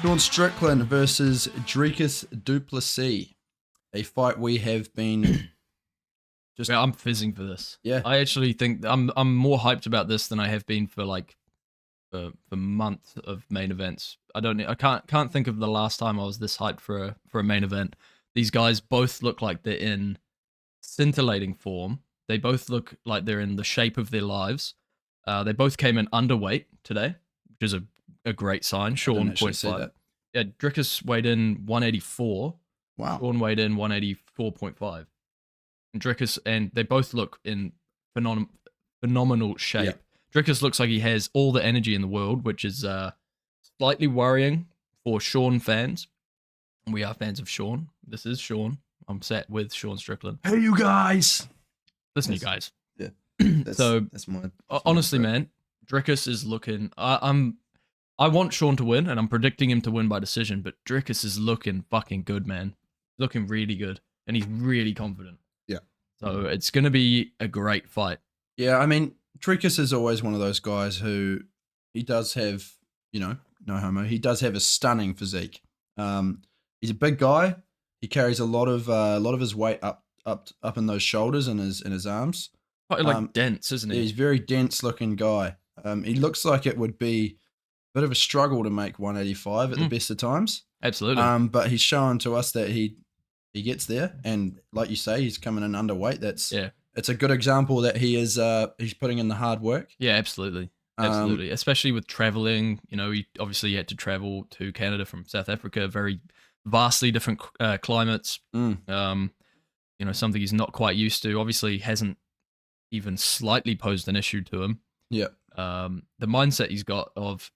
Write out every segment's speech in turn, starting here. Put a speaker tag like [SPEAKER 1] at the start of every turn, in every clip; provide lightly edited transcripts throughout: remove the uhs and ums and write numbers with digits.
[SPEAKER 1] Sean Strickland versus Dricus du Plessis. A fight we have been just
[SPEAKER 2] Yeah, I'm fizzing for this.
[SPEAKER 1] yeah.
[SPEAKER 2] I actually think I'm more hyped about this than I have been for months of main events. I can't think of the last time I was this hyped for a main event. These guys both look like they're in scintillating form. They both look like they're in the shape of their lives. They both came in underweight today, which is a great sign.
[SPEAKER 1] I didn't
[SPEAKER 2] Sean
[SPEAKER 1] actually see
[SPEAKER 2] 0.5.
[SPEAKER 1] that.
[SPEAKER 2] Yeah, Dricus weighed in 184.
[SPEAKER 1] Wow.
[SPEAKER 2] Sean weighed in 184.5. And Dricus, and they both look in phenomenal shape.
[SPEAKER 1] Yeah.
[SPEAKER 2] Dricus looks like he has all the energy in the world, which is slightly worrying for Sean fans. We are fans of Sean. This is Sean. I'm sat with Sean Strickland.
[SPEAKER 1] Hey, you guys.
[SPEAKER 2] Listen, you guys.
[SPEAKER 1] Yeah. That's my
[SPEAKER 2] honestly, man, Dricus is looking. I want Sean to win, and I'm predicting him to win by decision. But Dricus is looking fucking good, man. Looking really good, and he's really confident.
[SPEAKER 1] Yeah.
[SPEAKER 2] So it's gonna be a great fight.
[SPEAKER 1] Yeah, I mean, Dricus is always one of those guys who he does have, no homo. He does have a stunning physique. He's a big guy. He carries a lot of his weight up in those shoulders and his arms.
[SPEAKER 2] Quite dense, isn't he?
[SPEAKER 1] He's a very dense looking guy. He looks like it would be a bit of a struggle to make 185 at the best of times.
[SPEAKER 2] Absolutely.
[SPEAKER 1] But he's shown to us that he gets there, and like you say, he's coming in underweight. It's a good example that he's putting in the hard work.
[SPEAKER 2] Yeah, absolutely. Absolutely. Especially with traveling, he obviously had to travel to Canada from South Africa, very vastly different climates. Something he's not quite used to. Obviously hasn't even slightly posed an issue to him.
[SPEAKER 1] Yeah.
[SPEAKER 2] The mindset he's got of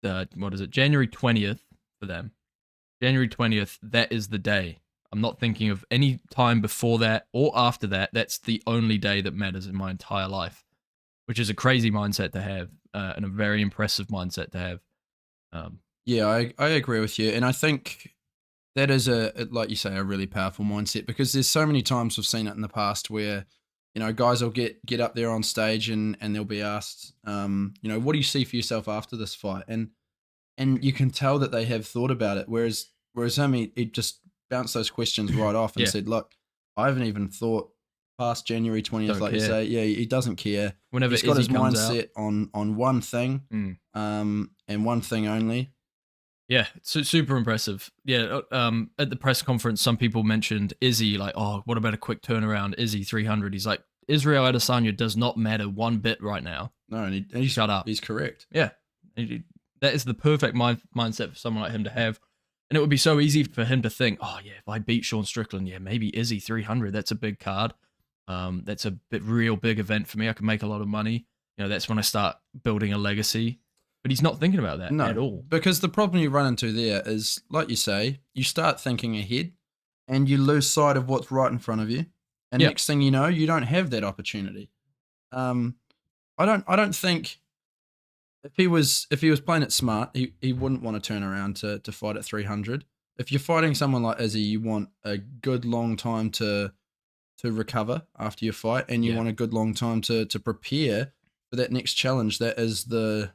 [SPEAKER 2] January 20th for them. January 20th, that is the day. I'm not thinking of any time before that or after that. That's the only day that matters in my entire life, which is a crazy mindset to have and a very impressive mindset to have.
[SPEAKER 1] Yeah, I agree with you. And I think that is like you say, a really powerful mindset, because there's so many times we've seen it in the past where, guys will get up there on stage and they'll be asked, what do you see for yourself after this fight? And you can tell that they have thought about it. Whereas him, he just bounced those questions right off and said, look, I haven't even thought past January 20th, like you say. Yeah, he doesn't care.
[SPEAKER 2] Whenever
[SPEAKER 1] he's got his
[SPEAKER 2] mindset
[SPEAKER 1] on one thing, and one thing only.
[SPEAKER 2] Yeah, it's super impressive. Yeah, at the press conference, some people mentioned Izzy, like, oh, what about a quick turnaround? Izzy 300. He's like, Israel Adesanya does not matter one bit right now.
[SPEAKER 1] No, and he
[SPEAKER 2] shut up.
[SPEAKER 1] He's correct.
[SPEAKER 2] Yeah, that is the perfect mindset for someone like him to have. And it would be so easy for him to think, oh, yeah, if I beat Sean Strickland, yeah, maybe Izzy 300. That's a big card. That's a real big event for me. I could make a lot of money. That's when I start building a legacy. But he's not thinking about that at all.
[SPEAKER 1] Because the problem you run into there is, like you say, you start thinking ahead and you lose sight of what's right in front of you. And next thing you know, you don't have that opportunity. I don't think if he was playing it smart, he wouldn't want to turn around to fight at 300. If you're fighting someone like Izzy, you want a good long time to recover after your fight, and you want a good long time to prepare for that next challenge. That is the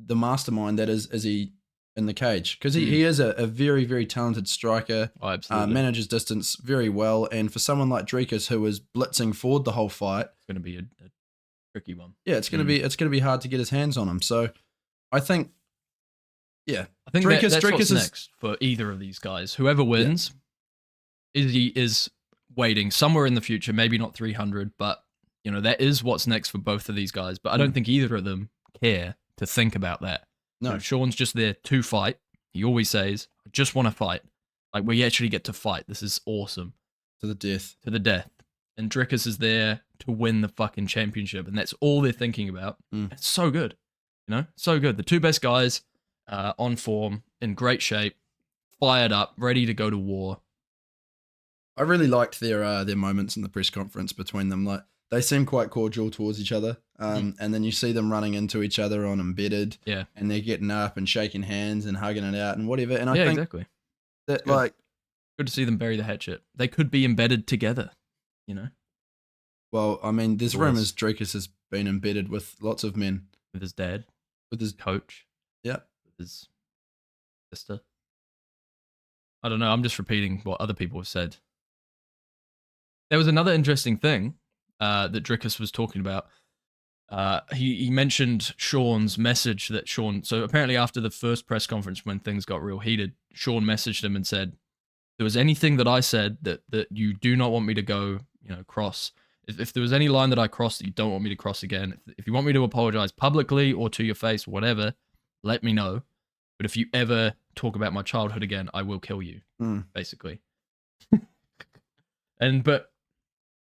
[SPEAKER 1] mastermind that is Izzy in the cage, because he is a very, very talented striker.
[SPEAKER 2] Oh, absolutely.
[SPEAKER 1] Manages distance very well, and for someone like Dricus, who was blitzing forward the whole fight,
[SPEAKER 2] it's going to be a tricky one.
[SPEAKER 1] Yeah, it's going to be hard to get his hands on him. So, I think
[SPEAKER 2] Dricus, that's what's next for either of these guys. Whoever wins, Izzy is waiting somewhere in the future, maybe not 300, but that is what's next for both of these guys. But I don't think either of them care to think about that.
[SPEAKER 1] No.
[SPEAKER 2] Sean's just there to fight. He always says, I just want to fight. Like, we actually get to fight. This is awesome.
[SPEAKER 1] To the death.
[SPEAKER 2] To the death. And Dricus is there to win the fucking championship. And that's all they're thinking about. It's so good. So good. The two best guys on form, in great shape, fired up, ready to go to war.
[SPEAKER 1] I really liked their moments in the press conference between them. Like, they seem quite cordial towards each other. And then you see them running into each other on Embedded.
[SPEAKER 2] Yeah.
[SPEAKER 1] And they're getting up and shaking hands and hugging it out and whatever. And I think
[SPEAKER 2] exactly.
[SPEAKER 1] that
[SPEAKER 2] good to see them bury the hatchet. They could be embedded together,
[SPEAKER 1] Well, I mean, there's rumors Dricus has been embedded with lots of men.
[SPEAKER 2] With his dad.
[SPEAKER 1] With his
[SPEAKER 2] coach.
[SPEAKER 1] Yeah.
[SPEAKER 2] his sister. I don't know. I'm just repeating what other people have said. There was another interesting thing that Dricus was talking about. He mentioned Sean's message that Sean. So apparently, after the first press conference, when things got real heated, Sean messaged him and said, "There was anything that I said that you do not want me to go, cross. If there was any line that I crossed that you don't want me to cross again, if you want me to apologize publicly or to your face, whatever, let me know. But if you ever talk about my childhood again, I will kill you." Basically. But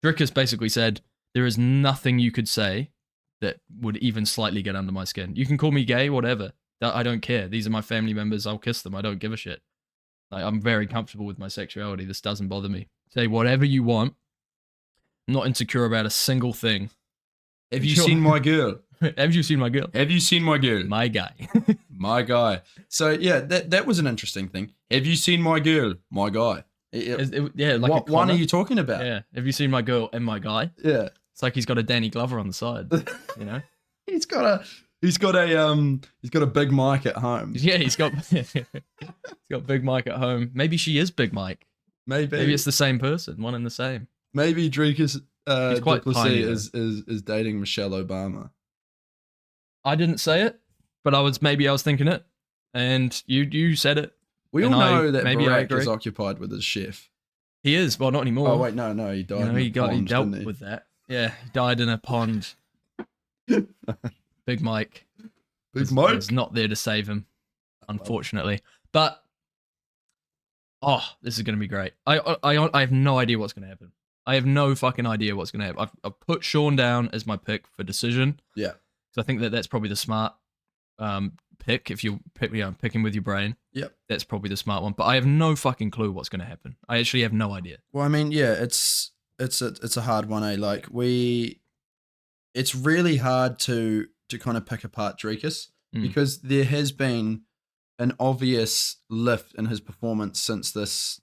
[SPEAKER 2] Dricus basically said, there is nothing you could say that would even slightly get under my skin. You can call me gay, whatever. I don't care. These are my family members. I'll kiss them. I don't give a shit. Like, I'm very comfortable with my sexuality. This doesn't bother me. Say whatever you want. I'm not insecure about a single thing.
[SPEAKER 1] Have you seen my girl?
[SPEAKER 2] Have you seen my girl?
[SPEAKER 1] Have you seen my girl?
[SPEAKER 2] My guy.
[SPEAKER 1] My guy. So yeah, that was an interesting thing. Have you seen my girl? My guy.
[SPEAKER 2] Yeah, like
[SPEAKER 1] what one are you talking about?
[SPEAKER 2] Yeah. Have you seen my girl and my guy?
[SPEAKER 1] Yeah.
[SPEAKER 2] It's like he's got a Danny Glover on the side.
[SPEAKER 1] He's got a big mic at home.
[SPEAKER 2] Yeah, he's got Big Mike at home. Maybe she is Big Mike. Maybe it's the same person, one and the same.
[SPEAKER 1] Maybe Dricus
[SPEAKER 2] Plessis
[SPEAKER 1] is dating Michelle Obama.
[SPEAKER 2] I didn't say it, but I was thinking it, and you said it.
[SPEAKER 1] We all know that Barack is occupied with his chef.
[SPEAKER 2] He is. Well, not anymore.
[SPEAKER 1] Oh wait, no, he died.
[SPEAKER 2] He dealt with that. Yeah, he died in a pond. Big Mike. Was not there to save him, unfortunately. But this is going to be great. I have no idea what's going to happen. I have no fucking idea what's going to happen. I've put Sean down as my pick for decision.
[SPEAKER 1] Yeah.
[SPEAKER 2] So I think that's probably the smart pick if you picking with your brain.
[SPEAKER 1] Yep.
[SPEAKER 2] That's probably the smart one. But I have no fucking clue what's going to happen. I actually have no idea.
[SPEAKER 1] Well, I mean, yeah, it's a hard one, eh? Like it's really hard to kind of pick apart Dricus because there has been an obvious lift in his performance since this.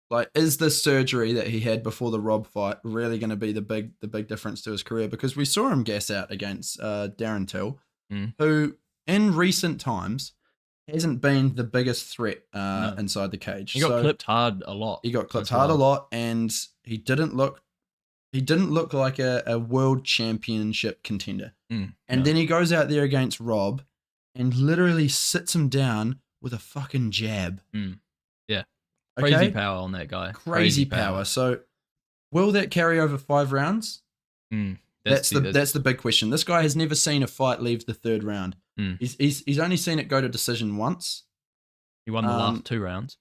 [SPEAKER 1] Like, is this surgery that he had before the Rob fight really going to be the big difference to his career? Because we saw him gas out against Darren Till, who in recent times hasn't been the biggest threat inside the cage.
[SPEAKER 2] He got clipped hard a lot.
[SPEAKER 1] He got clipped hard a lot, and he didn't look like a world championship contender. Then he goes out there against Rob and literally sits him down with a fucking jab.
[SPEAKER 2] Yeah.
[SPEAKER 1] Okay?
[SPEAKER 2] Crazy power on that guy.
[SPEAKER 1] Crazy power. So, will that carry over 5 rounds? That's the big question. This guy has never seen a fight leave the 3rd round. He's only seen it go to decision once.
[SPEAKER 2] He won the last 2 rounds.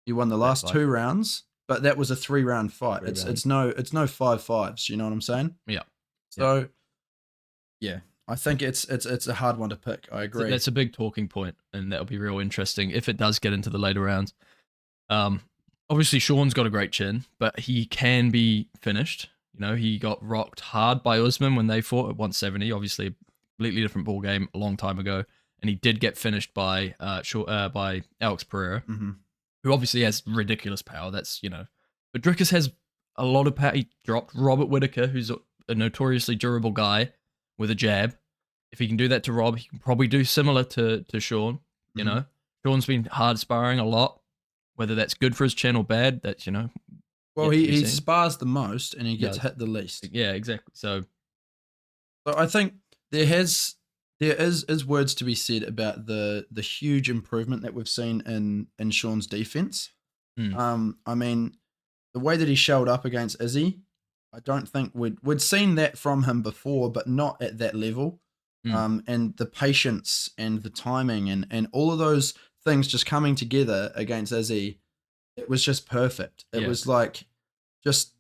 [SPEAKER 1] He won the last 2 rounds, but that was a 3-round fight. It's no 5-5s. You know what I'm saying?
[SPEAKER 2] Yeah.
[SPEAKER 1] So, yeah, I think it's a hard one to pick. I agree.
[SPEAKER 2] That's a big talking point, and that'll be real interesting if it does get into the later rounds. Obviously Sean's got a great chin, but he can be finished. He got rocked hard by Usman when they fought at 170. Obviously, a completely different ball game a long time ago, and he did get finished by Alex Pereira, who obviously has ridiculous power. That's but Dricus has a lot of power. He dropped Robert Whittaker, who's a notoriously durable guy, with a jab. If he can do that to Rob, he can probably do similar to Sean. Sean's been hard sparring a lot. Whether that's good for his chin or bad, that's,
[SPEAKER 1] Well, he spars the most and he gets hit the least.
[SPEAKER 2] Yeah, exactly. So
[SPEAKER 1] I think there is words to be said about the huge improvement that we've seen in Sean's defense. I mean, the way that he showed up against Izzy, I don't think we'd seen that from him before, but not at that level. And the patience and the timing and all of those things just coming together against Izzy, it was just perfect. It was just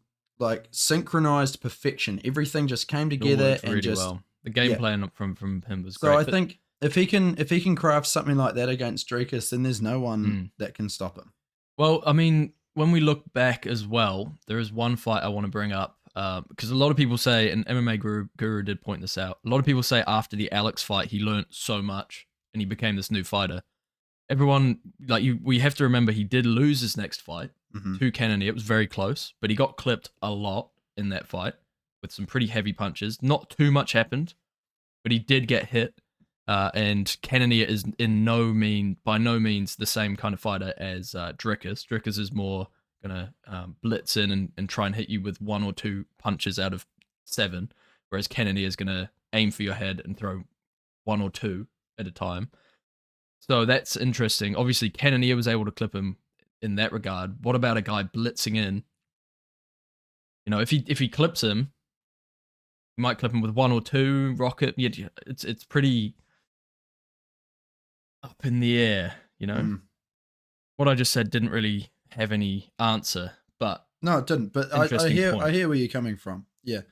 [SPEAKER 1] synchronized perfection. Everything just came together and
[SPEAKER 2] really well. The game plan from him was great.
[SPEAKER 1] So I think if he can craft something like that against Dricus, then there's no one that can stop him.
[SPEAKER 2] Well, I mean, when we look back as well, there is one fight I want to bring up because a lot of people say, and MMA Guru did point this out, a lot of people say after the Alex fight, he learned so much and he became this new fighter. Everyone, we have to remember he did lose his next fight to Cannonier. It was very close, but he got clipped a lot in that fight with some pretty heavy punches. Not too much happened, but he did get hit. And Cannonier is by no means the same kind of fighter as Dricus. Dricus is more gonna blitz in and try and hit you with 1 or 2 punches out of 7, whereas Cannonier is gonna aim for your head and throw 1 or 2 at a time. So that's interesting. Obviously, Cannonier was able to clip him in that regard. What about a guy blitzing in? If he clips him, he might clip him with 1 or 2 rocket. Yeah, it's pretty up in the air. What I just said didn't really have any answer, but
[SPEAKER 1] no, it didn't. But I hear where you're coming from. Yeah.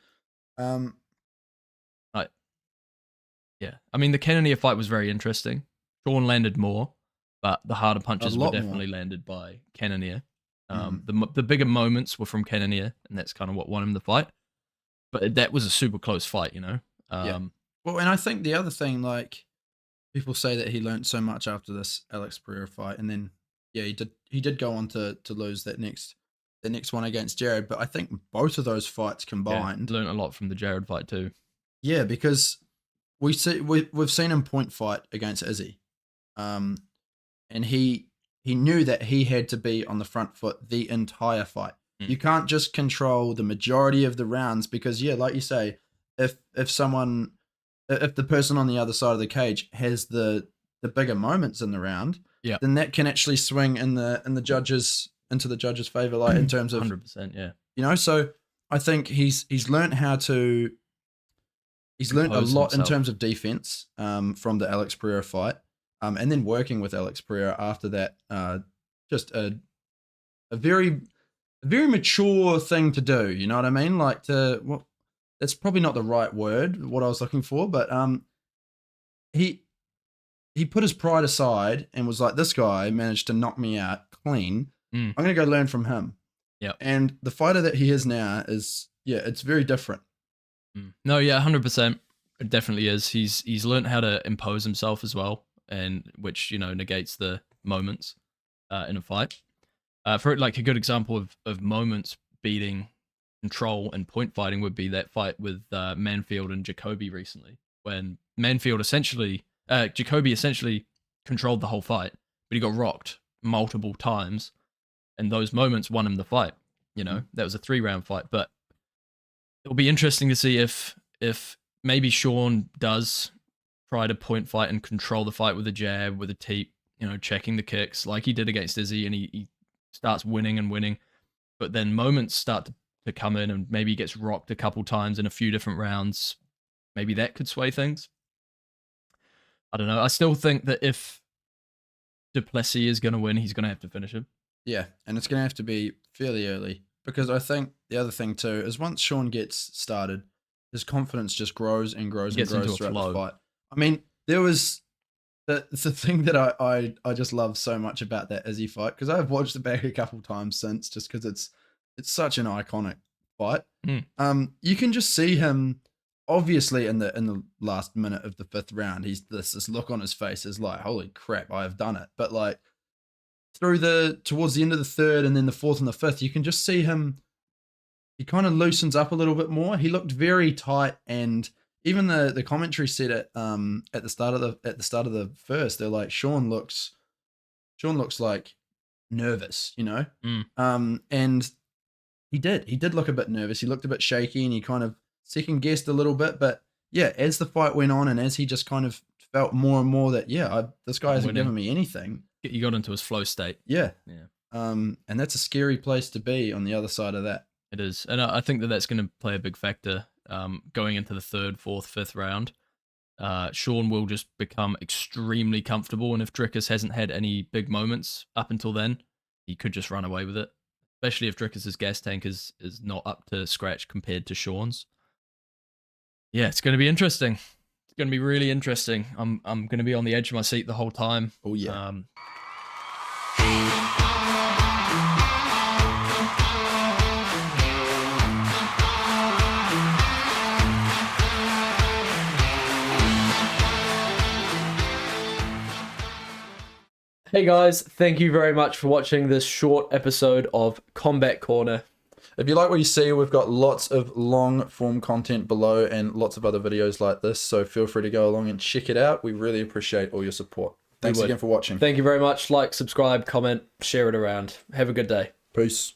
[SPEAKER 2] Yeah. I mean, the Cannonier fight was very interesting. Sean landed more, but the harder punches were definitely landed by Cannonier. The bigger moments were from Cannonier, and that's kind of what won him the fight. But that was a super close fight,
[SPEAKER 1] Yeah. Well, and I think the other thing, like, people say that he learned so much after this Alex Pereira fight, and then he did go on to lose that next one against Jared. But I think both of those fights combined,
[SPEAKER 2] learned a lot from the Jared fight too.
[SPEAKER 1] Yeah, because we've seen him point fight against Izzy, and he knew that he had to be on the front foot the entire fight. You can't just control the majority of the rounds because, like you say, if the person on the other side of the cage has the bigger moments in the round, then that can actually swing into the judges' favor, like in terms of
[SPEAKER 2] 100%, yeah.
[SPEAKER 1] So I think he's learned a lot in terms of defense from the Alex Pereira fight, and then working with Alex Pereira after that, just a very mature thing to do. You know what I mean? Like that's probably not the right word, what I was looking for, but he put his pride aside and was like, this guy managed to knock me out clean. I'm going to go learn from him.
[SPEAKER 2] Yeah.
[SPEAKER 1] And the fighter that he is now is, it's very different.
[SPEAKER 2] No, yeah, 100%. It definitely is. He's learned how to impose himself as well, and which, negates the moments in a fight. For like a good example of moments beating control and point fighting would be that fight with Manfield and Jacoby recently, when Jacoby essentially controlled the whole fight, but he got rocked multiple times, and those moments won him the fight. That was a 3-round fight, but it'll be interesting to see if maybe Sean does try to point fight and control the fight with a jab, with a teep, checking the kicks like he did against Izzy, and he starts winning and winning, but then moments start to come in, and maybe he gets rocked a couple times in a few different rounds. Maybe that could sway things. I don't know. I still think that if Plessis is going to win, he's going to have to finish him.
[SPEAKER 1] Yeah, and it's going to have to be fairly early, because I think the other thing too is once Sean gets started, his confidence just grows and grows and grows throughout the fight. I mean, there was the thing that I just love so much about that Izzy fight, because I've watched it back a couple times since, just because it's such an iconic fight. You can just see him, obviously in the last minute of the 5th round, he's this look on his face is like, holy crap, I have done it. But like towards the end of the 3rd and then the 4th and the 5th, you can just see him. He kind of loosens up a little bit more. He looked very tight, and even the commentary said it at the start of the first. They're like, Sean looks like nervous, and he did look a bit nervous. He looked a bit shaky, and he kind of second guessed a little bit. But yeah, as the fight went on, and as he just kind of felt more and more that this guy hasn't given me anything.
[SPEAKER 2] He got into his flow state.
[SPEAKER 1] Yeah. And that's a scary place to be on the other side of that.
[SPEAKER 2] It is, and I think that's going to play a big factor going into the 3rd, 4th, 5th round. Sean will just become extremely comfortable, and if Dricus hasn't had any big moments up until then, he could just run away with it. Especially if Dricus's gas tank is not up to scratch compared to Sean's. Yeah, it's going to be interesting. It's going to be really interesting. I'm going to be on the edge of my seat the whole time.
[SPEAKER 1] Oh yeah.
[SPEAKER 2] Hey guys, thank you very much for watching this short episode of Combat Corner.
[SPEAKER 1] If you like what you see, we've got lots of long form content below and lots of other videos like this. So feel free to go along and check it out. We really appreciate all your support. Thanks again for watching.
[SPEAKER 3] Thank you very much. Like, subscribe, comment, share it around. Have a good day.
[SPEAKER 1] Peace.